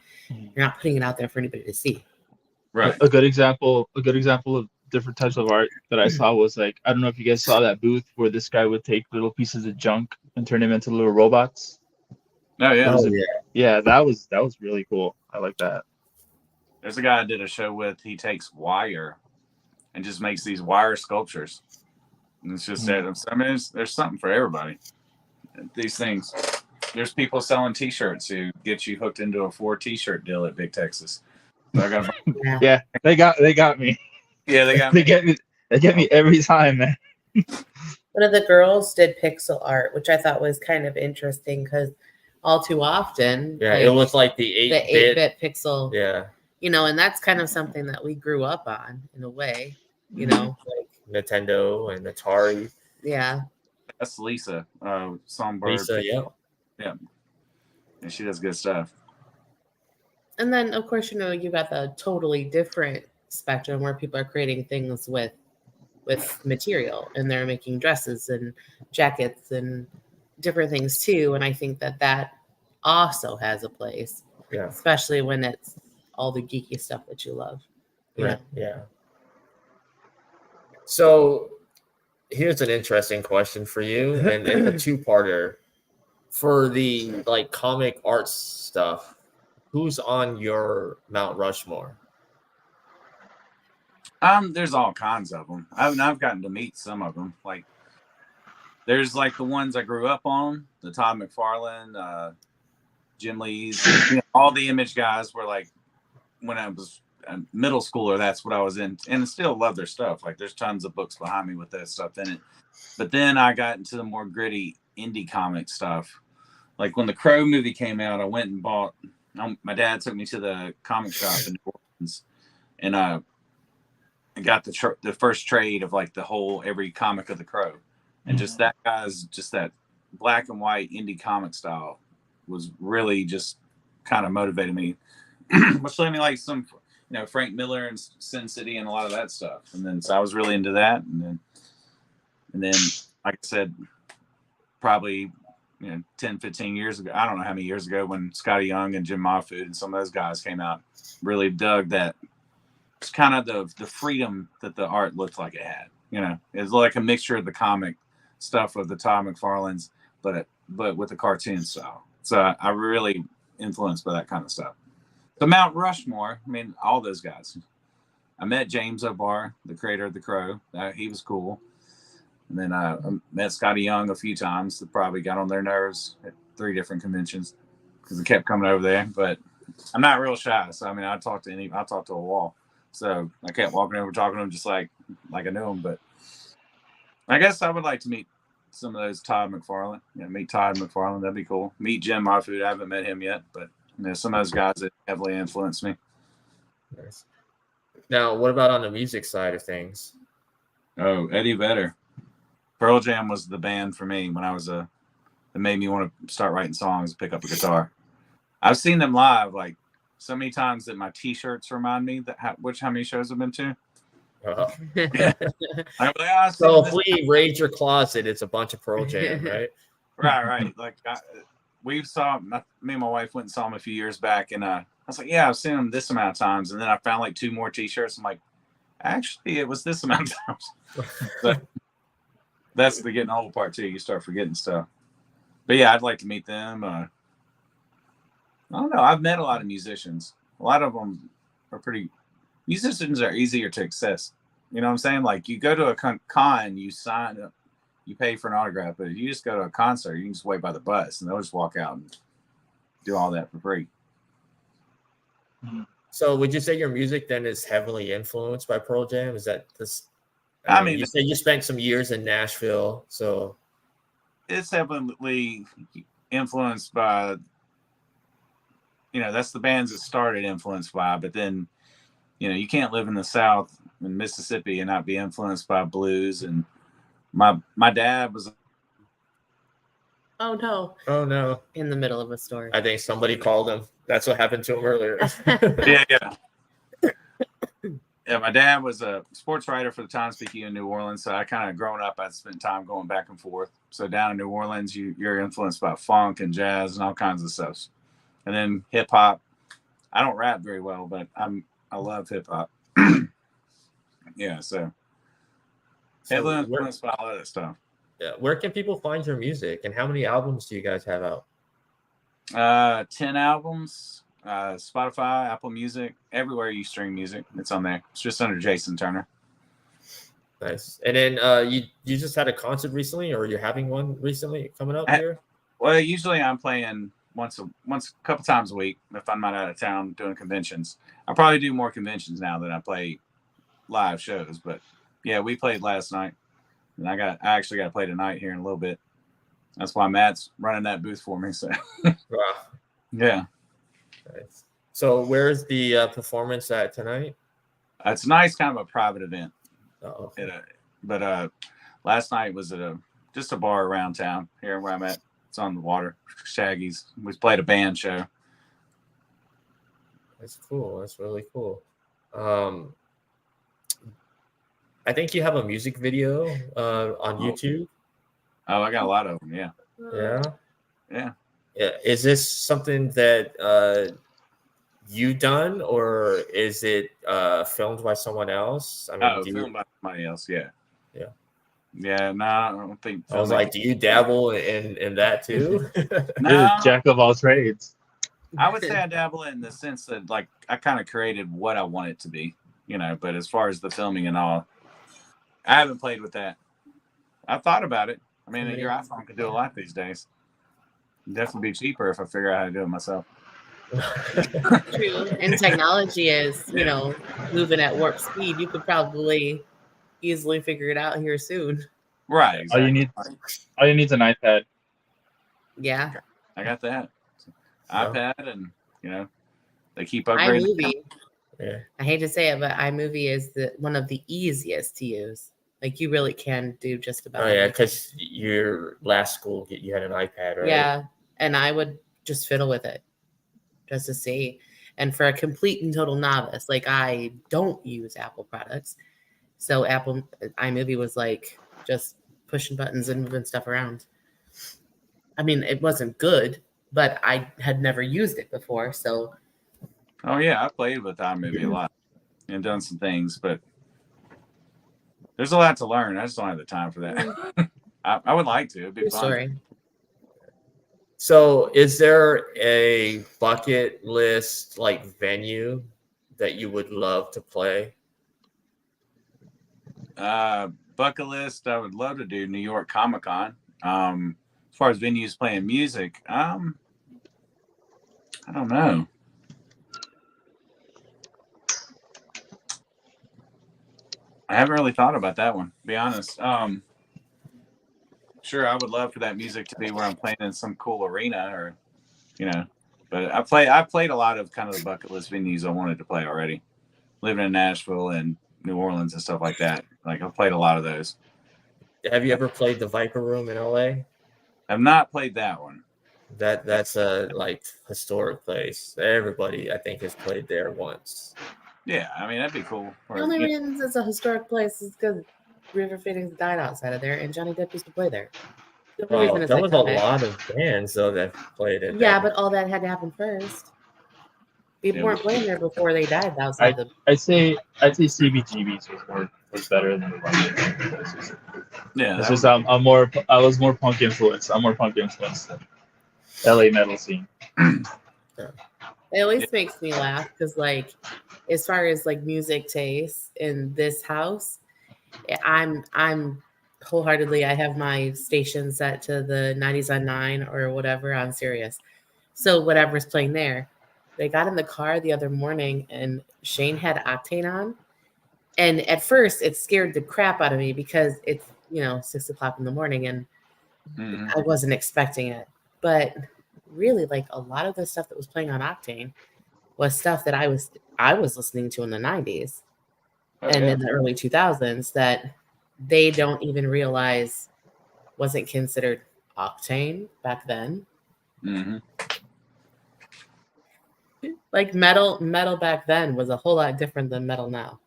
putting it out there for anybody to see. Right. A good example of different types of art that I saw was like, I don't know if you guys saw that booth where this guy would take little pieces of junk and turn them into little robots. Oh yeah. Yeah, that was really cool. I like that. There's a guy I did a show with. He takes wire and just makes these wire sculptures. And it's just that. I mean, there's something for everybody. These things. There's people selling T-shirts who get you hooked into a 4 T-shirt deal at Big Texas. So I got. Yeah, they got me. Yeah, they got me. They get me every time, man. One of the girls did pixel art, which I thought was kind of interesting because all too often, it was like the 8-bit pixel. Yeah. And that's kind of something that we grew up on in a way, like Nintendo and Atari. Yeah. That's Lisa, Songbird. Lisa, yeah. Yeah. And she does good stuff. And then, of course, you got the totally different spectrum where people are creating things with material, and they're making dresses and jackets and different things too. And I think that also has a place, especially when it's all the geeky stuff that you love. Yeah. So here's an interesting question for you, and a two-parter. For the like comic arts stuff, who's on your Mount Rushmore? There's all kinds of them. I've gotten to meet some of them. Like, there's like the ones I grew up on, the Todd McFarlane, Jim Lee's, all the Image guys were like, when I was a middle schooler, that's what I was in, and I still love their stuff. Like, there's tons of books behind me with that stuff in it. But then I got into the more gritty indie comic stuff. Like when the Crow movie came out, I went and bought. My dad took me to the comic shop in New Orleans, and I got the first trade of like every comic of the Crow, and just that black and white indie comic style was really just kind of motivated me, which led me like some, Frank Miller and Sin City and a lot of that stuff. And then so I was really into that, and then like I said, probably 10, 15 years ago, I don't know how many years ago, when Scotty Young and Jim Mahfood and some of those guys came out, really dug that. It's kind of the freedom that the art looked like it had. It's like a mixture of the comic stuff of the Todd McFarlane's, but with the cartoon style. So I really influenced by that kind of stuff. So Mount Rushmore, I mean, all those guys. I met James O'Barr, the creator of The Crow. He was cool. And then I met Scotty Young a few times. That probably got on their nerves at 3 different conventions because I kept coming over there. But I'm not real shy. So, I mean, I talked to a wall. So I kept walking over, talking to him just like I knew him. But I guess I would like to meet some of those Todd McFarlane. Meet Todd McFarlane. That'd be cool. Meet Jim Mahfood. I haven't met him yet. But some of those guys that heavily influenced me. Nice. Now, what about on the music side of things? Oh, Eddie Vedder. Pearl Jam was the band for me when I was that made me want to start writing songs and pick up a guitar. I've seen them live like so many times that my T-shirts remind me how many shows I've been to. Yeah. I'm like, so if we raid your closet, it's a bunch of Pearl Jam, right? Right. Like me and my wife went and saw them a few years back, and I was like, yeah, I've seen them this amount of times, and then I found like 2 more T-shirts. I'm like, actually, it was this amount of times. But that's the getting old part too. You start forgetting stuff. But yeah, I'd like to meet them. I don't know. I've met a lot of musicians. A lot of them are pretty. Musicians are easier to access. You know what I'm saying? Like you go to a con, you sign up, you pay for an autograph. But if you just go to a concert, you can just wait by the bus, and they'll just walk out and do all that for free. So would you say your music then is heavily influenced by Pearl Jam? Is that this? I mean, you say you spent some years in Nashville, so it's heavily influenced by, that's the bands that started influenced by, but then, you can't live in the South in Mississippi and not be influenced by blues. And my dad was. Oh no! In the middle of a story. I think somebody called him. That's what happened to him earlier. Yeah. Yeah, my dad was a sports writer for the Times-Picayune in New Orleans. So I kind of growing up, I spent time going back and forth. So down in New Orleans, you're influenced by funk and jazz and all kinds of stuff. And then hip hop. I don't rap very well, but I love hip hop. Yeah, so heavily influenced by all of that stuff. Yeah, where can people find your music, and how many albums do you guys have out? 10 albums. Spotify, Apple Music, everywhere you stream music, it's on there. It's just under Jason Turner. Nice. And then you just had a concert recently, or you're having one recently coming up here? Well, usually I'm playing once a couple times a week if I'm not out of town doing conventions. I probably do more conventions now than I play live shows, but yeah, we played last night, and I actually got to play tonight here in a little bit. That's why Matt's running that booth for me. So Wow. Yeah. Nice. So where's the performance at tonight? It's nice, kind of a private event. Oh, But last night was at just a bar around town here where I'm at. It's on the water. Shaggy's. We played a band show. that's cool. That's really cool. I think you have a music video on YouTube. Oh, I got a lot of them. Yeah. Yeah. Is this something that you done, or is it filmed by someone else? I mean, filmed by somebody else. Yeah. Yeah. Yeah. No, I don't think. I was like, do you dabble in that too? No, You're the jack of all trades. I would say I dabble in the sense that, like, I kind of created what I want it to be, but as far as the filming and all, I haven't played with that. I've thought about it. I mean, your iPhone could do a lot these days. It'd definitely be cheaper if I figure out how to do it myself. True. And technology is, moving at warp speed. You could probably easily figure it out here soon. Right. Exactly. All you need is an iPad. Yeah. I got that. iPad, and they keep upgrading. iMovie. Yeah. I hate to say it, but iMovie is one of the easiest to use. Like, you really can do just about. Oh yeah, because your last school you had an iPad, right? Yeah, and I would just fiddle with it just to see. And for a complete and total novice, like, I don't use Apple products, so iMovie was like just pushing buttons and moving stuff around. I mean, it wasn't good, but I had never used it before, so. Oh yeah, I played with iMovie a lot and done some things, but there's a lot to learn. I just don't have the time for that. I would like to. It'd be True fun. story. So, is there a bucket list like venue that you would love to play? Bucket list, I would love to do New York Comicon. As far as venues playing music, I don't know. I haven't really thought about that one, to be honest. Sure, I would love for that music to be where I'm playing in some cool arena, or but I played a lot of kind of the bucket list venues I wanted to play already. Living in Nashville and New Orleans and stuff like that. Like, I've played a lot of those. Have you ever played the Viper Room in LA? I've not played that one. That's a historic place. Everybody, I think, has played there once. Yeah, I mean, that'd be cool. The only reason it's a historic place is because River Phoenix died outside of there, and Johnny Depp used to play there. Well, there was a lot of bands though that played it. Yeah, but all that had to happen first. People weren't playing there before they died. Outside I'd say CBGB's was better than the Viper. Yeah, it's just I was more punk influenced. I'm more punk influenced than LA metal scene. It always makes me laugh because, like, as far as like music taste in this house, I'm wholeheartedly, I have my station set to the 90s on 9 or whatever on Sirius. So whatever's playing there. They got in the car the other morning and Shane had Octane on. And at first it scared the crap out of me because it's, 6 o'clock in the morning and I wasn't expecting it. But really, like, a lot of the stuff that was playing on Octane was stuff that I was listening to in the 90s and in the early 2000s that they don't even realize wasn't considered Octane back then. Mm-hmm. Like, metal back then was a whole lot different than metal now.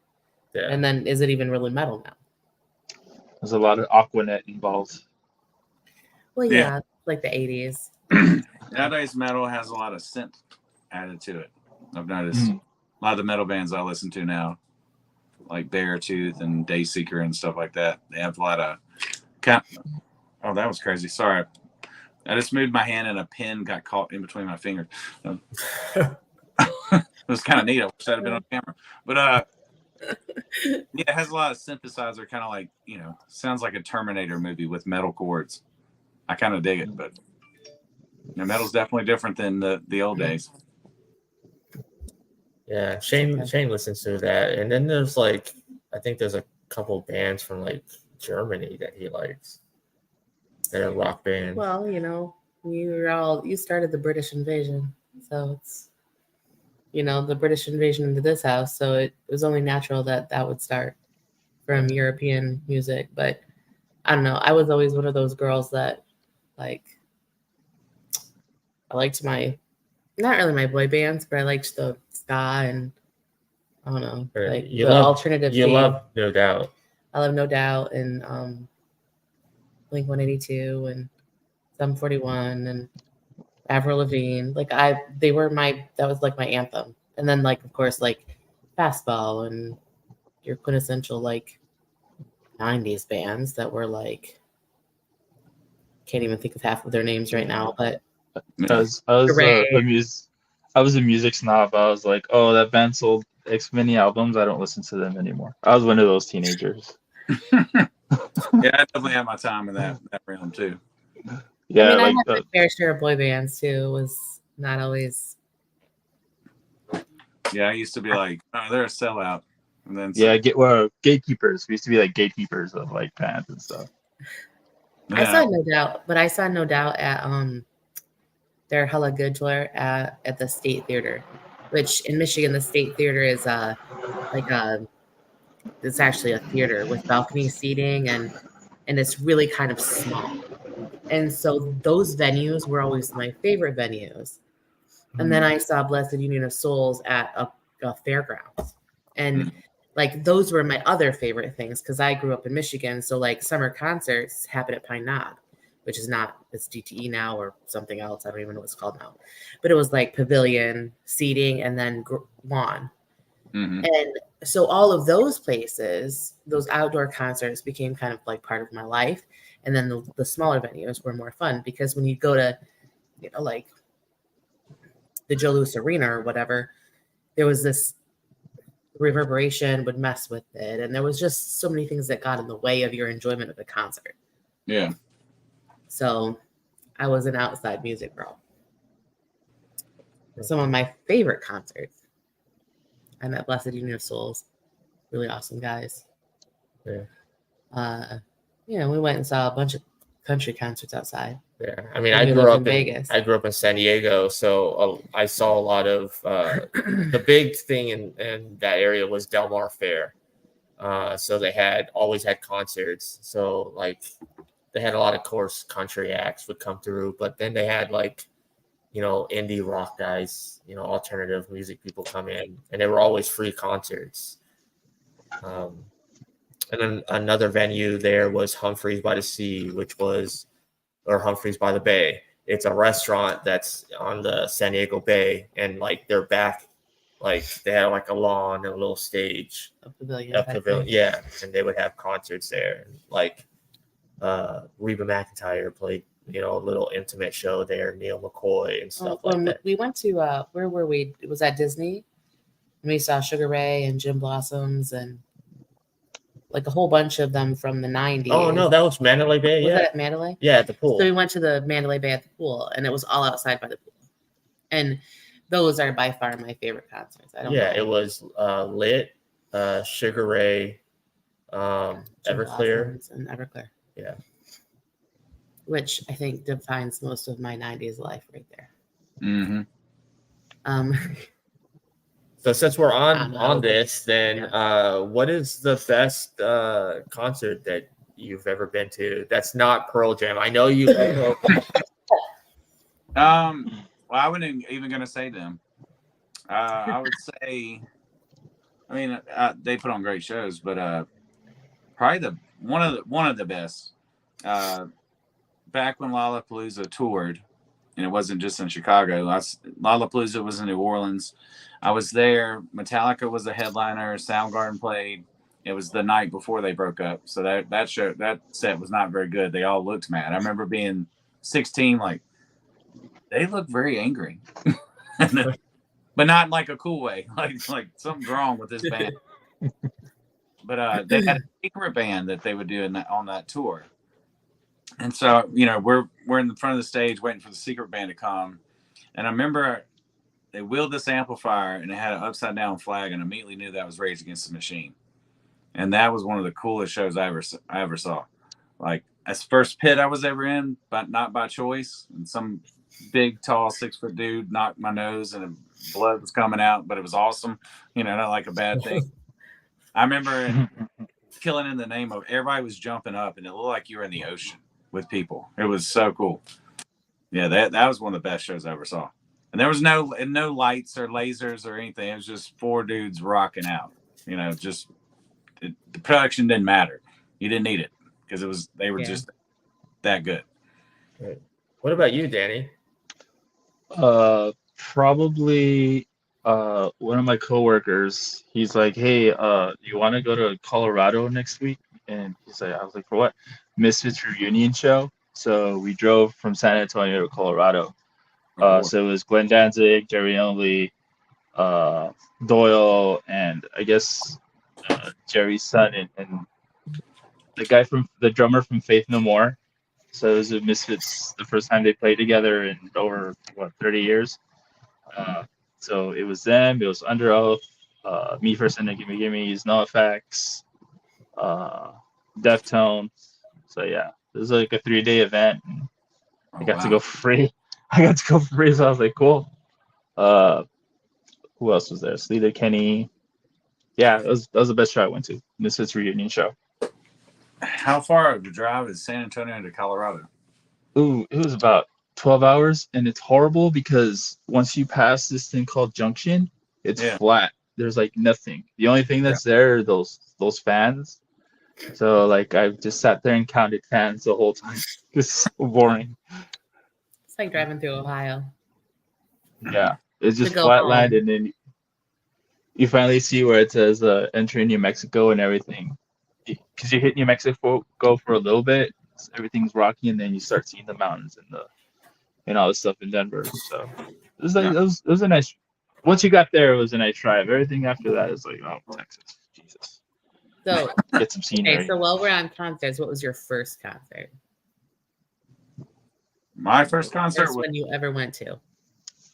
Yeah. And then is it even really metal now? There's a lot of Aquanet involved. Well, Yeah. yeah, like the 80s. Nowadays, metal has a lot of synth added to it. I've noticed a lot of the metal bands I listen to now, like Beartooth and Dayseeker and stuff like that. They have a lot of. Oh, that was crazy. Sorry. I just moved my hand and a pin got caught in between my fingers. It was kind of neat. I wish that had been on camera. But yeah, it has a lot of synthesizer, kind of like, sounds like a Terminator movie with metal chords. I kind of dig it, but metal's definitely different than the old days. Yeah, Shane listens to that, and then there's like, I think there's a couple bands from like Germany that he likes. They're a rock band. Well, you started the British invasion, so it's the British invasion into this house, so it was only natural that would start from European music. But I don't know, I was always one of those girls that I liked not really my boy bands, but I liked the ska and I don't know, like the alternative. You love No Doubt. I love No Doubt and Blink 182 and Sum 41 and Avril Lavigne. That was like my anthem. And then of course Fastball and your quintessential 90s bands that were can't even think of half of their names right now, but I was a music snob. I was like, oh, that band sold X many albums. I don't listen to them anymore. I was one of those teenagers. Yeah, I definitely had my time in that realm too. Yeah, I had my fair share of boy bands too. It was not always. Yeah, I used to be like, oh, they're a sellout, and then gatekeepers. We used to be like gatekeepers of bands and stuff. Yeah. I saw No Doubt, but I saw No Doubt at their Hella Good tour at the State Theater, which in Michigan the State Theater is it's actually a theater with balcony seating and it's really kind of small. And so those venues were always my favorite venues. And then I saw Blessed Union of Souls at a fairgrounds. And those were my other favorite things because I grew up in Michigan. So summer concerts happen at Pine Knob, which is it's DTE now or something else. I don't even know what it's called now. But it was pavilion seating and then lawn. Mm-hmm. And so all of those places, those outdoor concerts became kind of part of my life. And then the smaller venues were more fun because when you go to, the Joe Louis Arena or whatever, there was this reverberation would mess with it. And there was just so many things that got in the way of your enjoyment of the concert. Yeah. So I was an outside music girl. Some of my favorite concerts. I met Blessed Union of Souls. Really awesome guys. Yeah. We went and saw a bunch of country concerts outside. Yeah, I mean, I grew up in Vegas. I grew up in San Diego, so I saw a lot of the big thing in that area was Del Mar Fair. So they always had concerts. So they had a lot of course country acts would come through, but then they had indie rock guys, alternative music people come in, and they were always free concerts. And then another venue there was Humphreys by the Sea, or Humphreys by the Bay. It's a restaurant that's on the San Diego Bay, and they're back, they had a lawn and a little stage, a pavilion, yeah, and they would have concerts there. Reba McEntire played, a little intimate show there, Neil McCoy and stuff that. We went to where were we? It was at Disney, and we saw Sugar Ray and Jim Blossoms and a whole bunch of them from the 90s. Oh no, that was Mandalay Bay. Was that at Mandalay? Yeah, at the pool. So we went to the Mandalay Bay at the pool, and it was all outside by the pool. And those are by far my favorite concerts. It was Lit, Sugar Ray, Everclear, and Everclear. Yeah, which I think defines most of my 90s life right there. Mm-hmm. So since we're on this, then what is the best concert that you've ever been to that's not Pearl Jam? I know you. Well, I wasn't even gonna say them. I would say I mean, they put on great shows, but probably one of the best. Back when Lollapalooza toured, and it wasn't just in Chicago. Lollapalooza was in New Orleans. I was there. Metallica was the headliner. Soundgarden played. It was the night before they broke up, so that set was not very good. They all looked mad. I remember being 16, like they look very angry, but not in like a cool way. Like something's wrong with this band. But they had a secret band that they would do on that tour. And so, we're in the front of the stage waiting for the secret band to come. And I remember they wheeled this amplifier and it had an upside down flag, and immediately knew that was Rage Against the Machine. And that was one of the coolest shows I ever saw. Like, that's the first pit I was ever in, but not by choice. And some big, tall, 6-foot dude knocked my nose and blood was coming out, but it was awesome. Not like a bad thing. I remember Killing in the Name of, everybody was jumping up and it looked like you were in the ocean with people. It was so cool. Yeah, that was one of the best shows I ever saw. And there was no lights or lasers or anything. It was just 4 dudes rocking out. The production didn't matter. You didn't need it because they were just that good. Right. What about you, Danny? Probably one of my coworkers. He's like, "Hey, you want to go to Colorado next week?" And I was like, "For what?" Misfits reunion show. So we drove from San Antonio to Colorado. So it was Glenn Danzig, Jerry Only, Doyle, and I guess Jerry's son and the drummer from Faith No More. So it was the Misfits, the first time they played together in over 30 years. So it was them. It was Under Oath, Me First and the Gimme Gimme's, NoFX, Deftones. So yeah, it was like a 3-day event. And I got to go for free. So I was like, cool. Who else was there? Sleater Kenny. Yeah, that was the best show I went to. Misfits reunion show. How far of the drive is San Antonio to Colorado? Ooh, it was about 12 hours, and it's horrible because once you pass this thing called Junction, it's flat. There's like nothing. The only thing that's there are those fans. So like I just sat there and counted fans the whole time. It's so boring. It's like driving through Ohio. Yeah, it's just flat land, and then you finally see where it says entering New Mexico and everything. Because you hit New Mexico for a little bit, everything's rocky, and then you start seeing the mountains and all this stuff in Denver. So it was like it was a nice. Once you got there, it was a nice drive. Everything after that is like, oh, Texas, Jesus. So get some scenery. Okay, so while we're on concerts, what was your first concert? My first concert was when you ever went to.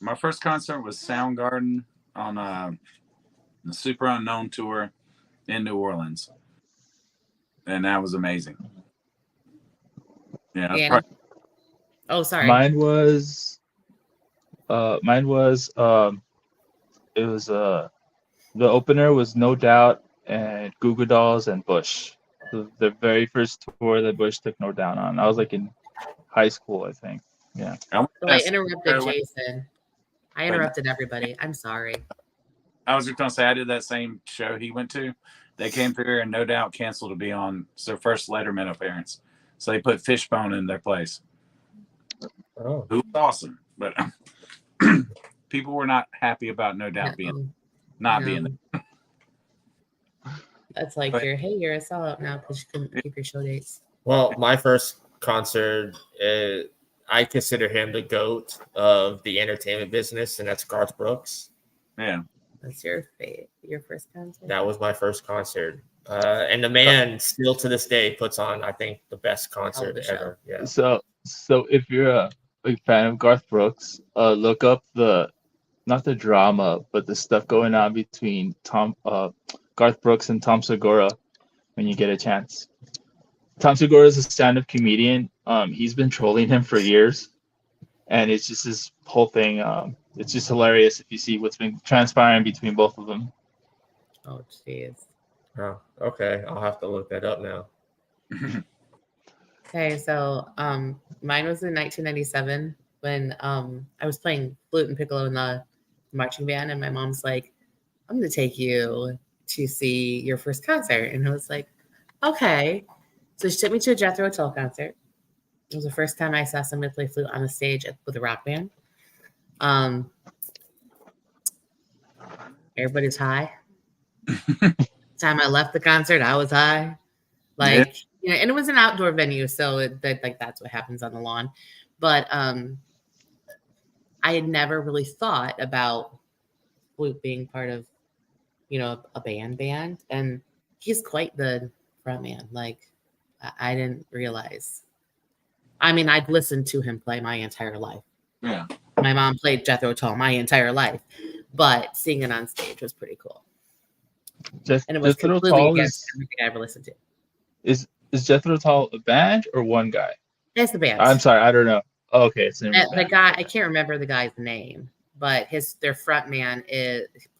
My first concert was Soundgarden on the Super Unknown tour in New Orleans. And that was amazing. Yeah. Oh, sorry. Mine was it was the opener was No Doubt and Goo Goo Dolls and Bush. The very first tour that Bush took No Doubt on. I was like in high school, I think. Yeah. So I interrupted Jason. I interrupted everybody. I'm sorry. I was just gonna say I did that same show he went to. They came through and No Doubt canceled to be on their first Letterman appearance. So they put Fishbone in their place. Oh. It was awesome. But people were not happy about No Doubt being there. That's like you're a sellout now because you couldn't keep your show dates. Well, my first concert, I consider him the GOAT of the entertainment business, and that's Garth Brooks. Yeah. That's your first concert? That was my first concert. And the man still to this day puts on, I think, the best concert ever. Yeah. So if you're a big fan of Garth Brooks, look up not the drama, but the stuff going on between Garth Brooks and Tom Segura when you get a chance. Tom Segura is a stand-up comedian. He's been trolling him for years, and it's just this whole thing. It's just hilarious if you see what's been transpiring between both of them. Oh, jeez. Oh, okay. I'll have to look that up now. Okay, so mine was in 1997 when I was playing flute and piccolo in the marching band, and my mom's like, "I'm going to take you to see your first concert. And I was like, okay. So she took me to a Jethro Tull concert. It was the first time I saw somebody play flute on the stage with a rock band. Everybody's high. Time I left the concert, I was high. Like, you know, and it was an outdoor venue, so that's what happens on the lawn. But I had never really thought about flute being part of, you know, a band, and he's quite the front man. Like, I didn't realize. I mean, I'd listened to him play my entire life. Yeah. My mom played Jethro Tull my entire life, but seeing it on stage was pretty cool. And it was Jethro completely Tull against everything I ever listened to. Is Jethro Tull a band or one guy? It's the band. I'm sorry, I don't know. Oh, okay, it's the The guy, I can't remember the guy's name, but their front man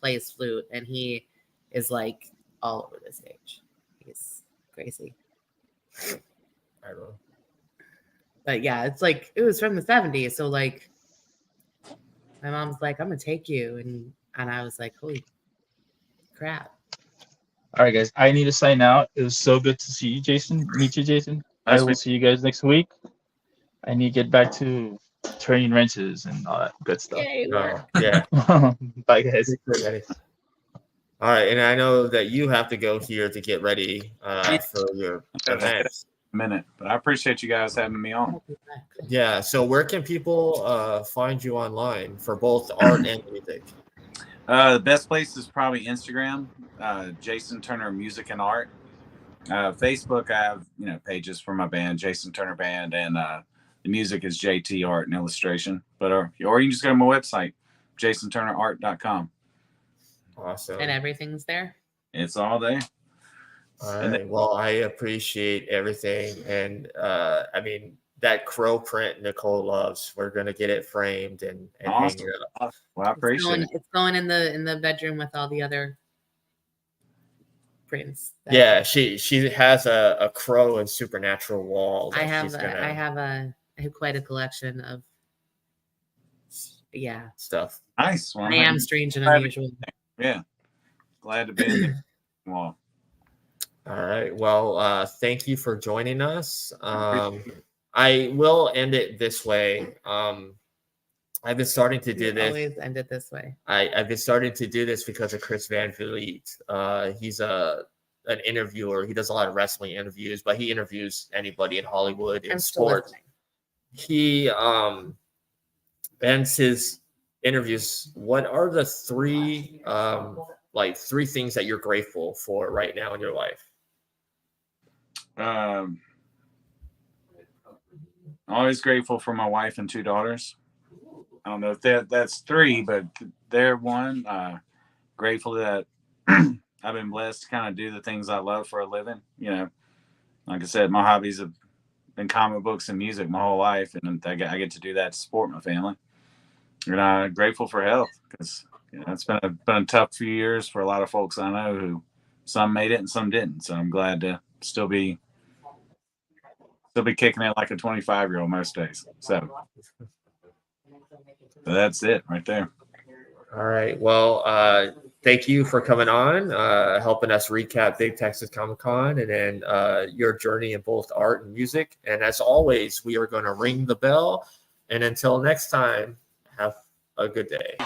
plays flute, and he is like all over the stage. He's crazy. I don't know. But yeah, it's like it was from the 70s. So like my mom's like, I'm gonna take you, and I was like, holy crap. All right, guys, I need to sign out. It was so good to see you, Jason. Meet you, Jason. I will see you guys next week. I need to get back to turning wrenches and all that good stuff. Yay, Yeah. Bye, guys. All right, and I know that you have to go here to get ready for your event. Minute, but I appreciate you guys having me on. Yeah, so where can people find you online for both art and music? The best place is probably Instagram, Jason Turner Music and Art. Facebook, I have pages for my band, Jason Turner Band, and the music is JT Art and Illustration. But or you can just go to my website, jasonturnerart.com. Awesome. And everything's there. It's all there. All right. Well, I appreciate everything, and I mean that crow print Nicole loves. We're gonna get it framed and awesome. hang it up. Well, I appreciate it. It's going in the bedroom with all the other prints. Yeah, she has a crow and supernatural wall. I have quite a collection of stuff. Nice. Well, I am strange and unusual. Yeah, glad to be in there. Well. All right. Well, thank you for joining us. I will end it this way. I've been starting to do this. Always end it this way. I've been starting to do this because of Chris Van Vliet. He's an interviewer. He does a lot of wrestling interviews, but he interviews anybody in Hollywood in sports. He ends his interviews. What are the three things that you're grateful for right now in your life? Always grateful for my wife and 2 daughters. I don't know if that's 3, but they're 1. Grateful that I've been blessed to kind of do the things I love for a living. Like I said, my hobbies have been comic books and music my whole life, and I get to do that to support my family. And I'm grateful for health because it's been a tough few years for a lot of folks I know who some made it and some didn't. So I'm glad to still be kicking it like a 25-year-old most days. So that's it right there. All right. Well, thank you for coming on, helping us recap Big Texas Comicon and then your journey in both art and music. And as always, we are going to ring the bell. And until next time, have a good day.